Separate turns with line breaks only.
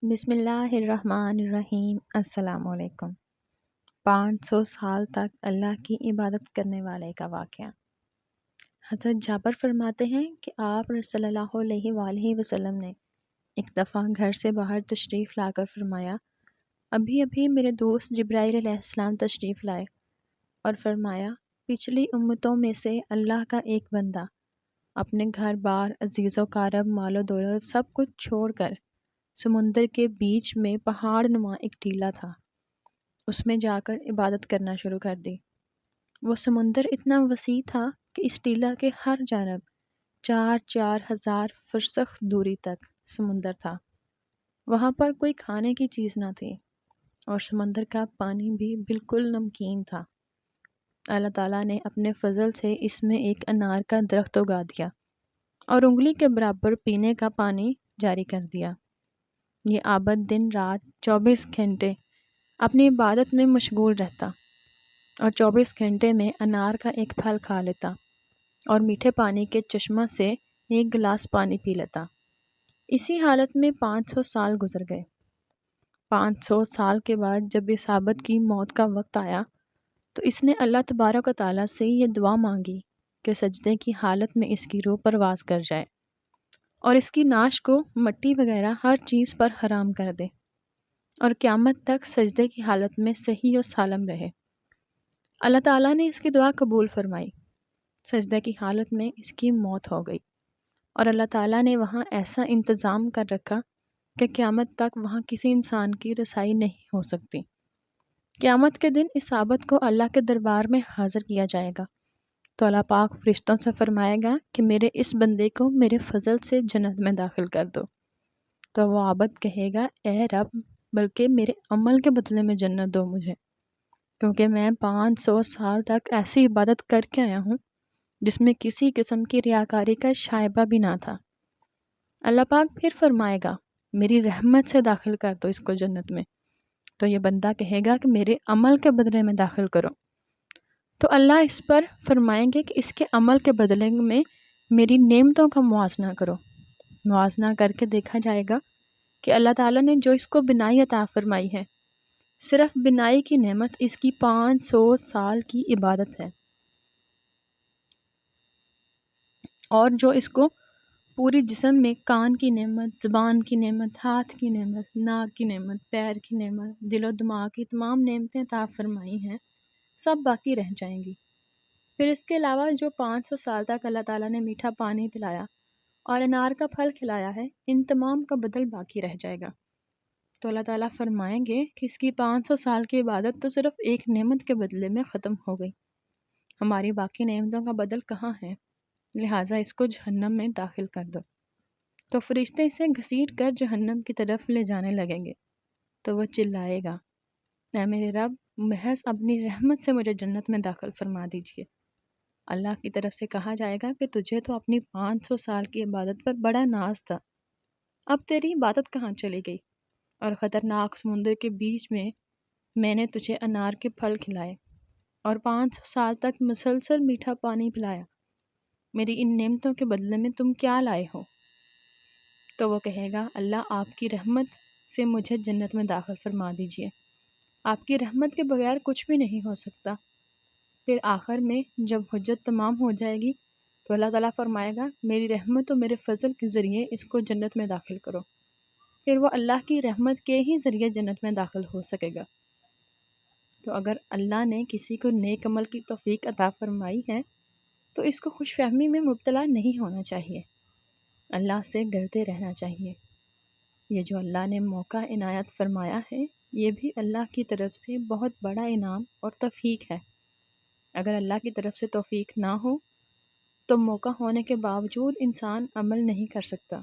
بسم اللہ الرحمن الرحیم۔ السلام علیکم۔ 500 سال تک اللہ کی عبادت کرنے والے کا واقعہ۔ حضرت جابر فرماتے ہیں کہ آپ صلی اللہ علیہ وآلہ وسلم نے ایک دفعہ گھر سے باہر تشریف لا کر فرمایا، ابھی ابھی میرے دوست جبرائیل علیہ السلام تشریف لائے اور فرمایا، پچھلی امتوں میں سے اللہ کا ایک بندہ اپنے گھر بار، عزیز و قارب، مال و دولت سب کچھ چھوڑ کر سمندر کے بیچ میں پہاڑ نما ایک ٹیلہ تھا، اس میں جا کر عبادت کرنا شروع کر دی۔ وہ سمندر اتنا وسیع تھا کہ اس ٹیلہ کے ہر جانب 4,000 فرسخ دوری تک سمندر تھا۔ وہاں پر کوئی کھانے کی چیز نہ تھی اور سمندر کا پانی بھی بالکل نمکین تھا۔ اللہ تعالیٰ نے اپنے فضل سے اس میں ایک انار کا درخت اگا دیا اور انگلی کے برابر پینے کا پانی جاری کر دیا۔ یہ عابد دن رات 24 گھنٹے اپنی عبادت میں مشغول رہتا اور 24 گھنٹے میں انار کا ایک پھل کھا لیتا اور میٹھے پانی کے چشمہ سے ایک گلاس پانی پی لیتا۔ اسی حالت میں 500 سال گزر گئے۔ 500 سال کے بعد جب اس عابد کی موت کا وقت آیا تو اس نے اللہ تبارک و تعالیٰ سے یہ دعا مانگی کہ سجدے کی حالت میں اس کی روح پرواز کر جائے اور اس کی ناش کو مٹی وغیرہ ہر چیز پر حرام کر دے اور قیامت تک سجدے کی حالت میں صحیح و سالم رہے۔ اللہ تعالیٰ نے اس کی دعا قبول فرمائی۔ سجدے کی حالت میں اس کی موت ہو گئی اور اللہ تعالیٰ نے وہاں ایسا انتظام کر رکھا کہ قیامت تک وہاں کسی انسان کی رسائی نہیں ہو سکتی۔ قیامت کے دن اس عابد کو اللہ کے دربار میں حاضر کیا جائے گا تو اللہ پاک فرشتوں سے فرمائے گا کہ میرے اس بندے کو میرے فضل سے جنت میں داخل کر دو، تو وہ عابد کہے گا، اے رب، بلکہ میرے عمل کے بدلے میں جنت دو مجھے، کیونکہ میں 500 سال تک ایسی عبادت کر کے آیا ہوں جس میں کسی قسم کی ریاکاری کا شائبہ بھی نہ تھا۔ اللہ پاک پھر فرمائے گا، میری رحمت سے داخل کر دو اس کو جنت میں، تو یہ بندہ کہے گا کہ میرے عمل کے بدلے میں داخل کرو، تو اللہ اس پر فرمائیں گے کہ اس کے عمل کے بدلے میں میری نعمتوں کا موازنہ کرو۔ موازنہ کر کے دیکھا جائے گا کہ اللہ تعالیٰ نے جو اس کو بینائی عطا فرمائی ہے، صرف بینائی کی نعمت اس کی 500 سال کی عبادت ہے، اور جو اس کو پوری جسم میں کان کی نعمت، زبان کی نعمت، ہاتھ کی نعمت، ناک کی نعمت، پیر کی نعمت، دل و دماغ کی تمام نعمتیں عطا فرمائی ہیں، سب باقی رہ جائیں گی۔ پھر اس کے علاوہ جو 500 سال تک اللہ تعالیٰ نے میٹھا پانی پلایا اور انار کا پھل کھلایا ہے، ان تمام کا بدل باقی رہ جائے گا۔ تو اللہ تعالیٰ فرمائیں گے کہ اس کی 500 سال کی عبادت تو صرف ایک نعمت کے بدلے میں ختم ہو گئی، ہماری باقی نعمتوں کا بدل کہاں ہے؟ لہٰذا اس کو جہنم میں داخل کر دو۔ تو فرشتے اسے گھسیٹ کر جہنم کی طرف لے جانے لگیں گے تو وہ چلائے گا، اے میرے رب، محض اپنی رحمت سے مجھے جنت میں داخل فرما دیجیے۔ اللہ کی طرف سے کہا جائے گا کہ تجھے تو اپنی 500 سال کی عبادت پر بڑا ناز تھا، اب تیری عبادت کہاں چلی گئی؟ اور خطرناک سمندر کے بیچ میں نے تجھے انار کے پھل کھلائے اور 500 سال تک مسلسل میٹھا پانی پلایا، میری ان نعمتوں کے بدلے میں تم کیا لائے ہو؟ تو وہ کہے گا، اللہ، آپ کی رحمت سے مجھے جنت میں داخل فرما دیجیے، آپ کی رحمت کے بغیر کچھ بھی نہیں ہو سکتا۔ پھر آخر میں جب حجت تمام ہو جائے گی تو اللہ تعالیٰ فرمائے گا، میری رحمت و میرے فضل کے ذریعے اس کو جنت میں داخل کرو۔ پھر وہ اللہ کی رحمت کے ہی ذریعے جنت میں داخل ہو سکے گا۔ تو اگر اللہ نے کسی کو نیک عمل کی توفیق عطا فرمائی ہے تو اس کو خوش فہمی میں مبتلا نہیں ہونا چاہیے، اللہ سے ڈرتے رہنا چاہیے۔ یہ جو اللہ نے موقع عنایت فرمایا ہے، یہ بھی اللہ کی طرف سے بہت بڑا انعام اور توفیق ہے۔ اگر اللہ کی طرف سے توفیق نہ ہو تو موقع ہونے کے باوجود انسان عمل نہیں کر سکتا۔